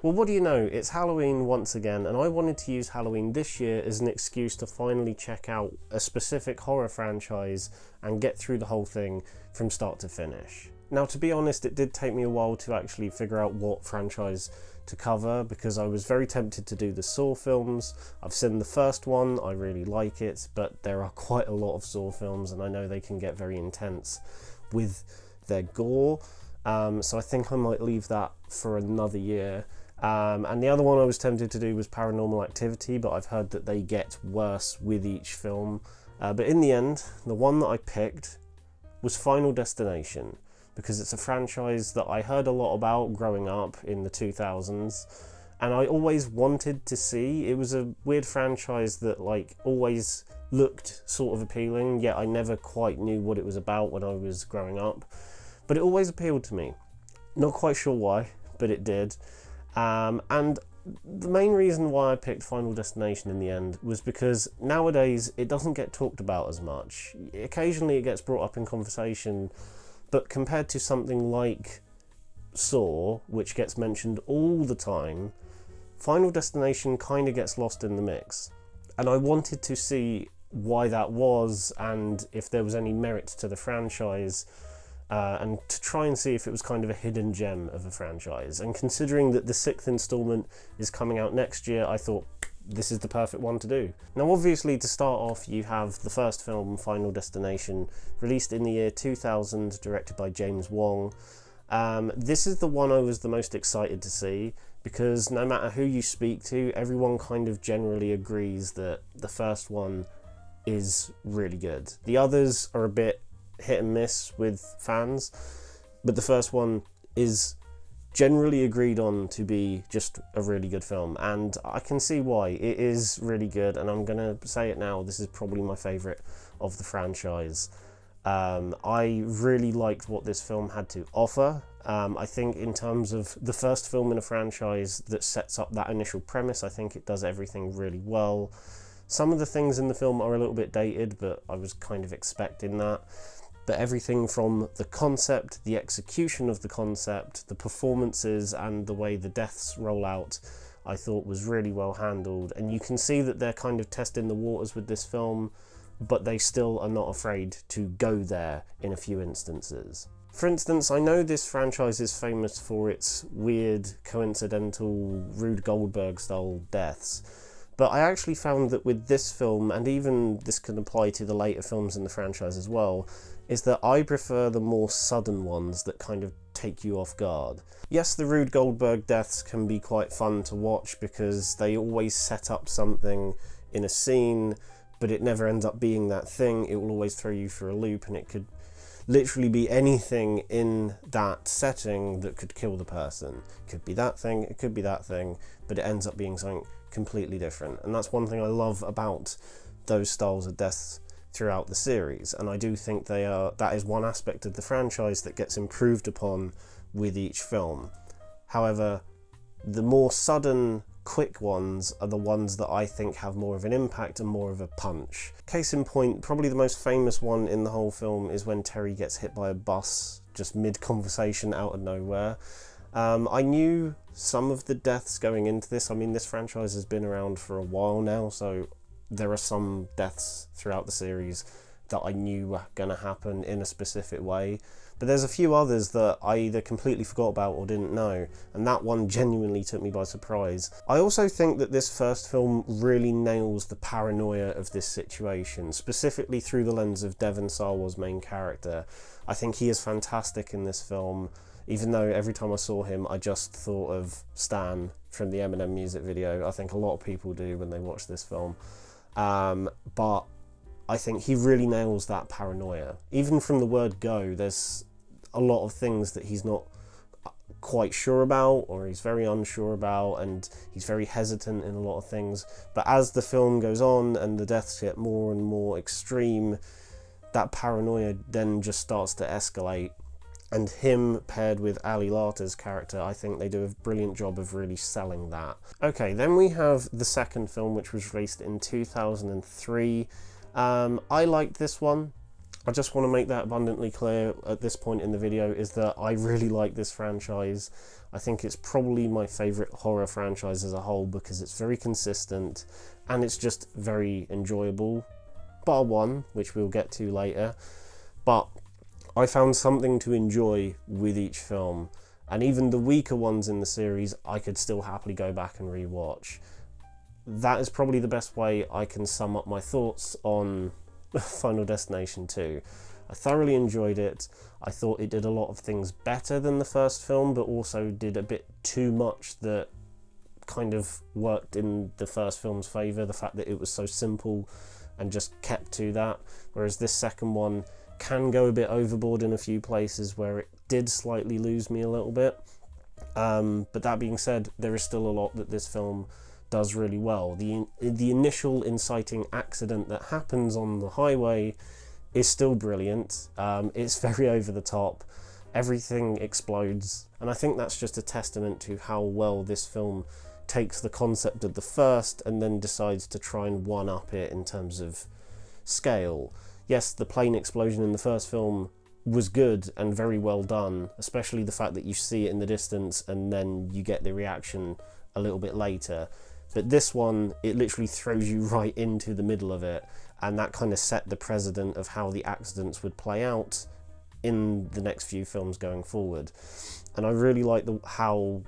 Well, what do you know? It's Halloween once again, and I wanted to use Halloween this year as an excuse to finally check out a specific horror franchise and get through the whole thing from start to finish. Now, to be honest, it did take me a while to actually figure out what franchise to cover because I was very tempted to do the Saw films. I've seen the first one, I really like it, but there are quite a lot of Saw films and I know they can get very intense with their gore, so I think I might leave that for another year. And the other one I was tempted to do was Paranormal Activity, but I've heard that they get worse with each film. But in the end, the one that I picked was Final Destination, because it's a franchise that I heard a lot about growing up in the 2000s, and I always wanted to see. It was a weird franchise that always looked sort of appealing, yet I never quite knew what it was about when I was growing up. But it always appealed to me. Not quite sure why, but it did. And the main reason why I picked Final Destination in the end was because nowadays it doesn't get talked about as much. Occasionally it gets brought up in conversation, but compared to something like Saw, which gets mentioned all the time, Final Destination kind of gets lost in the mix. And I wanted to see why that was and if there was any merit to the franchise. And to try and see if it was kind of a hidden gem of a franchise. And considering that the 6th installment is coming out next year, I thought this is the perfect one to do. Now obviously, to start off, you have the first film, Final Destination, released in the year 2000, directed by James Wong. This is the one I was the most excited to see, because no matter who you speak to, everyone kind of generally agrees that the first one is really good. The others are a bit hit and miss with fans, but the first one is generally agreed on to be just a really good film, and I can see why. It is really good, and I'm gonna say it now, this is probably my favourite of the franchise. I really liked what this film had to offer. I think in terms of the first film in a franchise that sets up that initial premise, I think it does everything really well. Some of the things in the film are a little bit dated, but I was kind of expecting that. But everything from the concept, the execution of the concept, the performances, and the way the deaths roll out, I thought was really well handled. And you can see that they're kind of testing the waters with this film, but they still are not afraid to go there in a few instances. For instance, I know this franchise is famous for its weird, coincidental, Rube Goldberg style deaths. But I actually found that with this film, and even this can apply to the later films in the franchise as well, is that I prefer the more sudden ones that kind of take you off guard. Yes, the Rube Goldberg deaths can be quite fun to watch because they always set up something in a scene, but it never ends up being that thing. It will always throw you for a loop, and it could literally be anything in that setting that could kill the person. It could be that thing, it could be that thing, but it ends up being something completely different. And that's one thing I love about those styles of deaths throughout the series, and I do think that is one aspect of the franchise that gets improved upon with each film. However, the more sudden, quick ones are the ones that I think have more of an impact and more of a punch. Case in point, probably the most famous one in the whole film is when Terry gets hit by a bus just mid-conversation out of nowhere. I knew some of the deaths going into this. I mean, this franchise has been around for a while now, so there are some deaths throughout the series that I knew were going to happen in a specific way, but there's a few others that I either completely forgot about or didn't know, and that one genuinely took me by surprise. I also think that this first film really nails the paranoia of this situation, specifically through the lens of Devon Sawa's main character. I think he is fantastic in this film, even though every time I saw him I just thought of Stan from the Eminem music video. I think a lot of people do when they watch this film. But I think he really nails that paranoia. Even from the word go, there's a lot of things that he's not quite sure about, or he's very unsure about, and he's very hesitant in a lot of things. But as the film goes on and the deaths get more and more extreme, that paranoia then just starts to escalate. And him paired with Ali Larter's character, I think they do a brilliant job of really selling that. Okay, then we have the second film, which was released in 2003. I liked this one. I just want to make that abundantly clear at this point in the video, is that I really like this franchise. I think it's probably my favourite horror franchise as a whole, because it's very consistent and it's just very enjoyable, bar one, which we'll get to later. But I found something to enjoy with each film, and even the weaker ones in the series I could still happily go back and rewatch. That is probably the best way I can sum up my thoughts on Final Destination 2. I thoroughly enjoyed it. I thought it did a lot of things better than the first film, but also did a bit too much that kind of worked in the first film's favour, the fact that it was so simple and just kept to that, whereas this second one can go a bit overboard in a few places where it did slightly lose me a little bit. But that being said, there is still a lot that this film does really well. The initial inciting accident that happens on the highway is still brilliant. It's very over the top. Everything explodes, and I think that's just a testament to how well this film takes the concept of the first and then decides to try and one-up it in terms of scale. Yes, the plane explosion in the first film was good and very well done, especially the fact that you see it in the distance and then you get the reaction a little bit later. But this one, it literally throws you right into the middle of it, and that kind of set the precedent of how the accidents would play out in the next few films going forward. And I really like how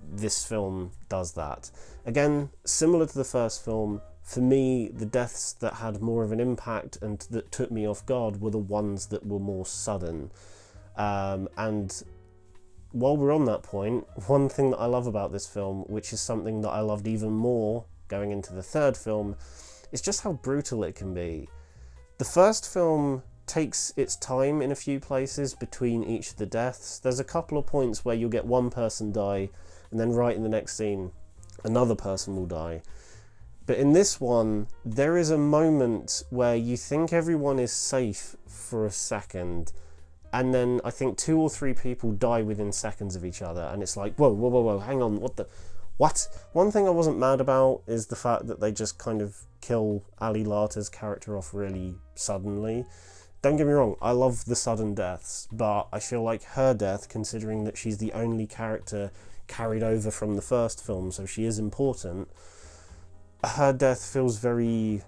this film does that. Again, similar to the first film, for me, the deaths that had more of an impact and that took me off guard were the ones that were more sudden. And while we're on that point, one thing that I love about this film, which is something that I loved even more going into the third film, is just how brutal it can be. The first film takes its time in a few places between each of the deaths. There's a couple of points where you'll get one person die, and then right in the next scene, another person will die. But in this one, there is a moment where you think everyone is safe for a second, and then I think 2 or 3 people die within seconds of each other, and it's like, whoa, hang on, what? One thing I wasn't mad about is the fact that they just kind of kill Ali Larter's character off really suddenly. Don't get me wrong, I love the sudden deaths, but I feel like her death, considering that she's the only character carried over from the first film, so she is important, her death feels very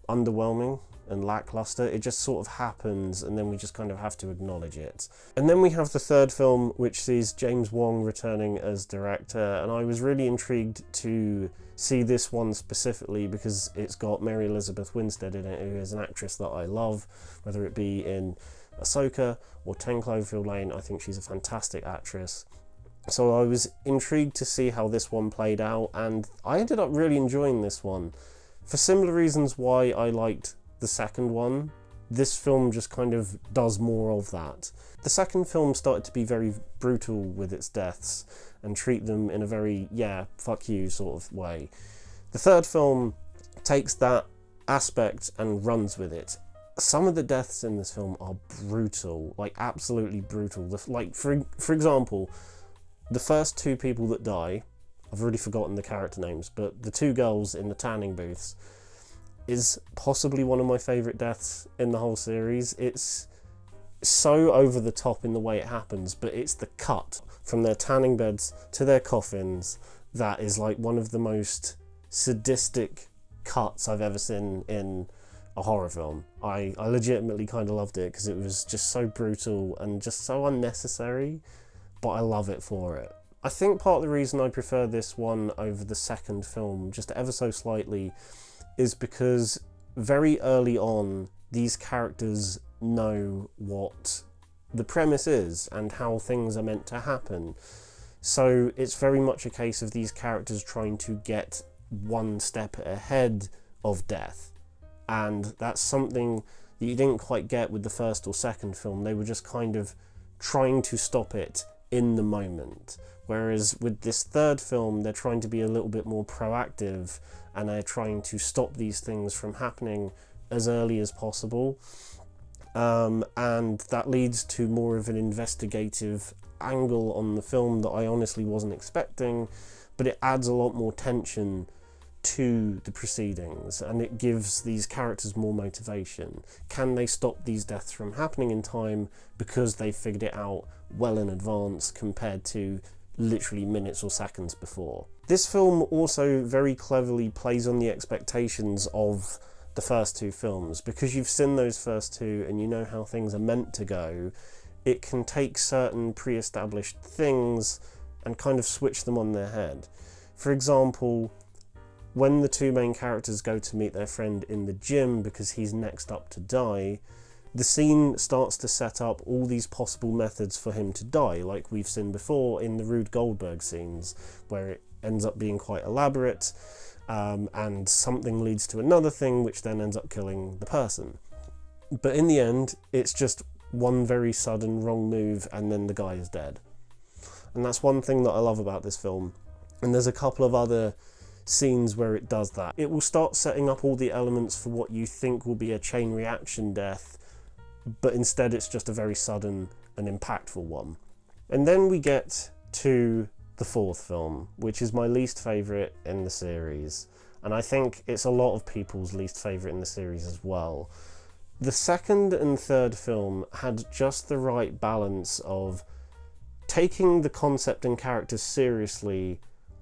underwhelming and lackluster. It just sort of happens, and then we just kind of have to acknowledge it. And then we have the third film, which sees James Wong returning as director, and I was really intrigued to see this one specifically because it's got Mary Elizabeth Winstead in it, who is an actress that I love, whether it be in Ahsoka or 10 Cloverfield Lane. I think she's a fantastic actress. So I was intrigued to see how this one played out, and I ended up really enjoying this one. For similar reasons why I liked the second one, this film just kind of does more of that. The second film started to be very brutal with its deaths and treat them in a very, yeah, fuck you sort of way. The third film takes that aspect and runs with it. Some of the deaths in this film are brutal, like absolutely brutal. Like, for example, the first 2 people that die, I've already forgotten the character names, but the 2 girls in the tanning booths is possibly one of my favourite deaths in the whole series. It's so over the top in the way it happens, but it's the cut from their tanning beds to their coffins that is like one of the most sadistic cuts I've ever seen in a horror film. I legitimately kind of loved it because it was just so brutal and just so unnecessary, but I love it for it. I think part of the reason I prefer this one over the second film, just ever so slightly, is because very early on, these characters know what the premise is and how things are meant to happen. So it's very much a case of these characters trying to get one step ahead of death. And that's something that you didn't quite get with the first or second film. They were just kind of trying to stop it in the moment. Whereas with this third film, they're trying to be a little bit more proactive, and they're trying to stop these things from happening as early as possible. And that leads to more of an investigative angle on the film that I honestly wasn't expecting, but it adds a lot more tension to the proceedings, and it gives these characters more motivation. Can they stop these deaths from happening in time because they figured it out well in advance compared to literally minutes or seconds before? This film also very cleverly plays on the expectations of the first two films. Because you've seen those first two and you know how things are meant to go, it can take certain pre-established things and kind of switch them on their head. For example, when the two main characters go to meet their friend in the gym because he's next up to die, the scene starts to set up all these possible methods for him to die, like we've seen before in the Rube Goldberg scenes, where it ends up being quite elaborate, and something leads to another thing which then ends up killing the person. But in the end, it's just one very sudden wrong move and then the guy is dead. And that's one thing that I love about this film. And there's a couple of other scenes where it does that. It will start setting up all the elements for what you think will be a chain reaction death, but instead it's just a very sudden and impactful one. And then we get to the fourth film, which is my least favourite in the series. And I think it's a lot of people's least favourite in the series as well. The second and third film had just the right balance of taking the concept and characters seriously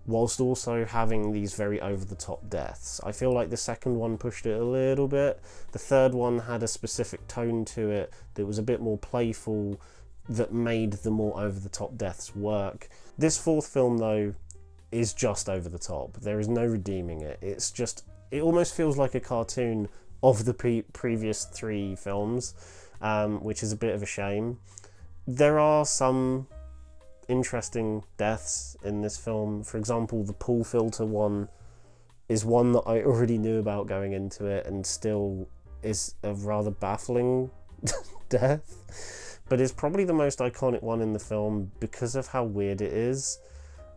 whilst also having these very over-the-top deaths. I feel like the second one pushed it a little bit. The third one had a specific tone to it that was a bit more playful, that made the more over-the-top deaths work. This fourth film, though, is just over the top. There is no redeeming it. It almost feels like a cartoon of the previous three films, which is a bit of a shame. There are some interesting deaths in this film. For example, the pool filter one is one that I already knew about going into it and still is a rather baffling death, but it's probably the most iconic one in the film because of how weird it is.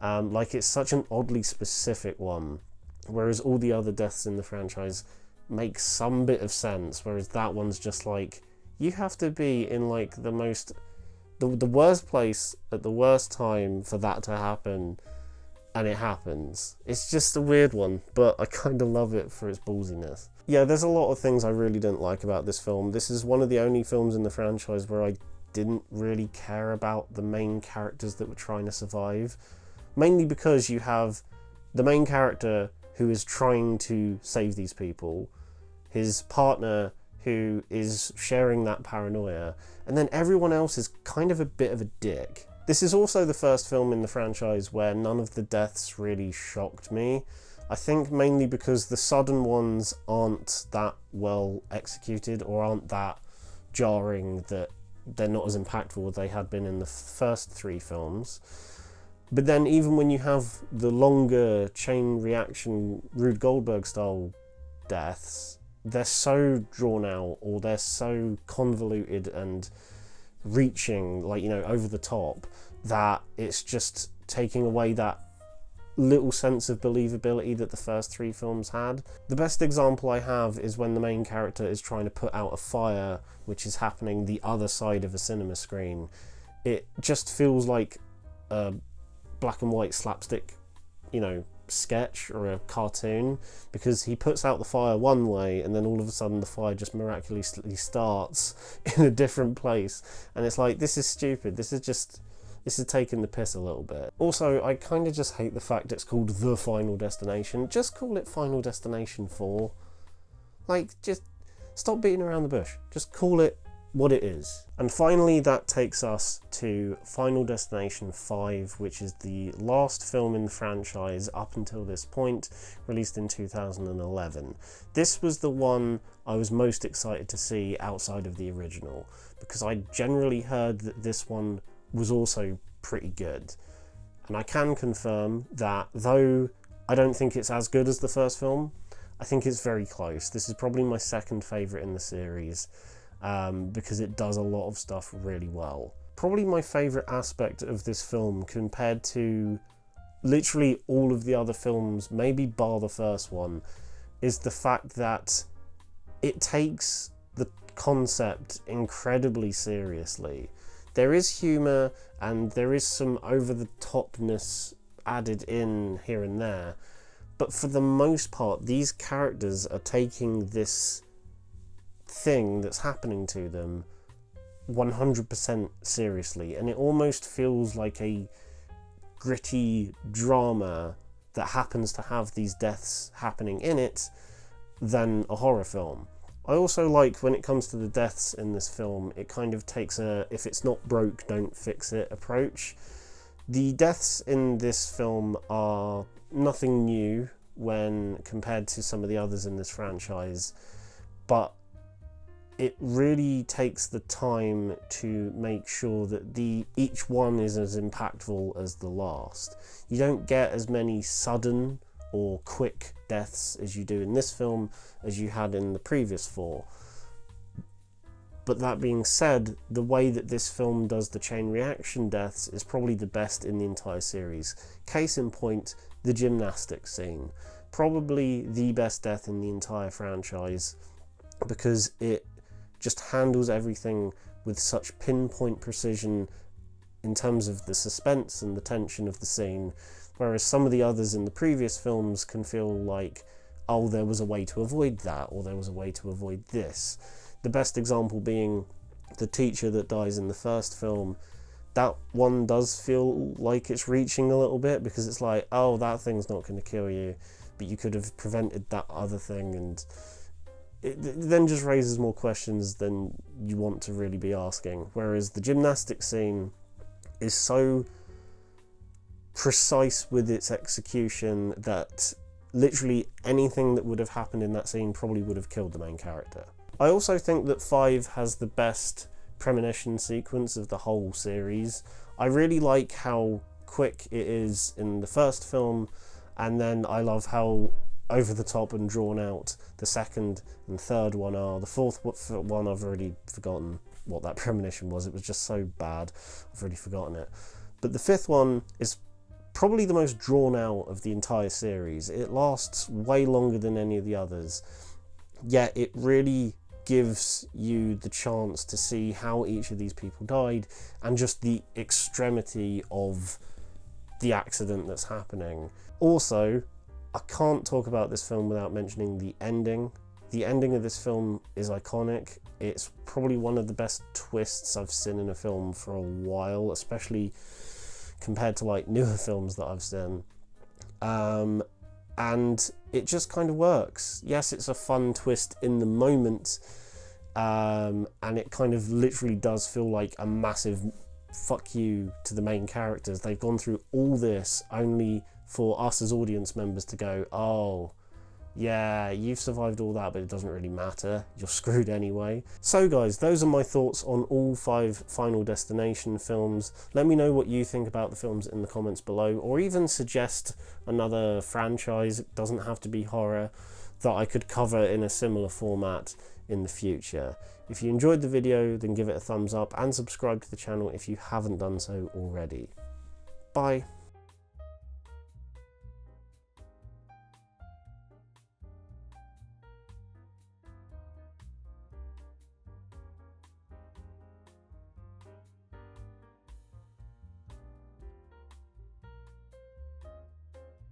It's such an oddly specific one, whereas all the other deaths in the franchise make some bit of sense, whereas that one's just like, you have to be in like the worst place at the worst time for that to happen, and it happens. It's just a weird one, but I kind of love it for its ballsiness. Yeah, there's a lot of things I really didn't like about this film. This is one of the only films in the franchise where I didn't really care about the main characters that were trying to survive, mainly because you have the main character who is trying to save these people, his partner who is sharing that paranoia, and then everyone else is kind of a bit of a dick. This is also the first film in the franchise where none of the deaths really shocked me. I think mainly because the sudden ones aren't that well executed or aren't that jarring, that they're not as impactful as they had been in the first three films. But then even when you have the longer chain reaction Rube Goldberg style deaths, they're so drawn out, or they're so convoluted and reaching, over the top, that it's just taking away that little sense of believability that the first three films had. The best example I have is when the main character is trying to put out a fire which is happening the other side of a cinema screen. It just feels like a black and white slapstick, sketch or a cartoon, because he puts out the fire one way and then all of a sudden the fire just miraculously starts in a different place, and it's like, this is stupid. This is taking the piss a little bit. Also, I kind of just hate the fact it's called The Final Destination. Just call it Final Destination 4. Just stop beating around the bush. Just call it what it is. And finally, that takes us to Final Destination 5, which is the last film in the franchise up until this point, released in 2011. This was the one I was most excited to see outside of the original, because I generally heard that this one was also pretty good. And I can confirm that though I don't think it's as good as the first film, I think it's very close. This is probably my second favourite in the series, because it does a lot of stuff really well. Probably my favourite aspect of this film, compared to literally all of the other films, maybe bar the first one, is the fact that it takes the concept incredibly seriously. There is humour and there is some over-the-topness added in here and there, But for the most part, these characters are taking this thing that's happening to them 100% seriously, and it almost feels like a gritty drama that happens to have these deaths happening in it than a horror film. I also like, when it comes to the deaths in this film, it kind of takes a if it's not broke, don't fix it approach. The deaths in this film are nothing new when compared to some of the others in this franchise, but it really takes the time to make sure that each one is as impactful as the last. You don't get as many sudden or quick deaths as you do in this film as you had in the previous 4. But that being said, the way that this film does the chain reaction deaths is probably the best in the entire series. Case in point, the gymnastics scene. Probably the best death in the entire franchise, because it just handles everything with such pinpoint precision in terms of the suspense and the tension of the scene, whereas some of the others in the previous films can feel like, oh, there was a way to avoid that, or there was a way to avoid this. The best example being the teacher that dies in the first film. That one does feel like it's reaching a little bit, because it's like, oh, that thing's not going to kill you, but you could have prevented that other thing, and it then just raises more questions than you want to really be asking. Whereas the gymnastics scene is so precise with its execution that literally anything that would have happened in that scene probably would have killed the main character. I also think that 5 has the best premonition sequence of the whole series. I really like how quick it is in the first film, and then I love how over the top and drawn out the second and third one are. The fourth one, I've already forgotten what that premonition was. It was just so bad, I've already forgotten it. But the fifth one is probably the most drawn out of the entire series. It lasts way longer than any of the others, yet it really gives you the chance to see how each of these people died and just the extremity of the accident that's happening. Also, I can't talk about this film without mentioning the ending. The ending of this film is iconic. It's probably one of the best twists I've seen in a film for a while, especially compared to like newer films that I've seen. And it just kind of works. Yes, it's a fun twist in the moment, and it kind of literally does feel like a massive fuck you to the main characters. They've gone through all this only for us as audience members to go, oh, yeah, you've survived all that, but it doesn't really matter. You're screwed anyway. So guys, those are my thoughts on all 5 Final Destination films. Let me know what you think about the films in the comments below, or even suggest another franchise, it doesn't have to be horror, that I could cover in a similar format in the future. If you enjoyed the video, then give it a thumbs up and subscribe to the channel if you haven't done so already. Bye.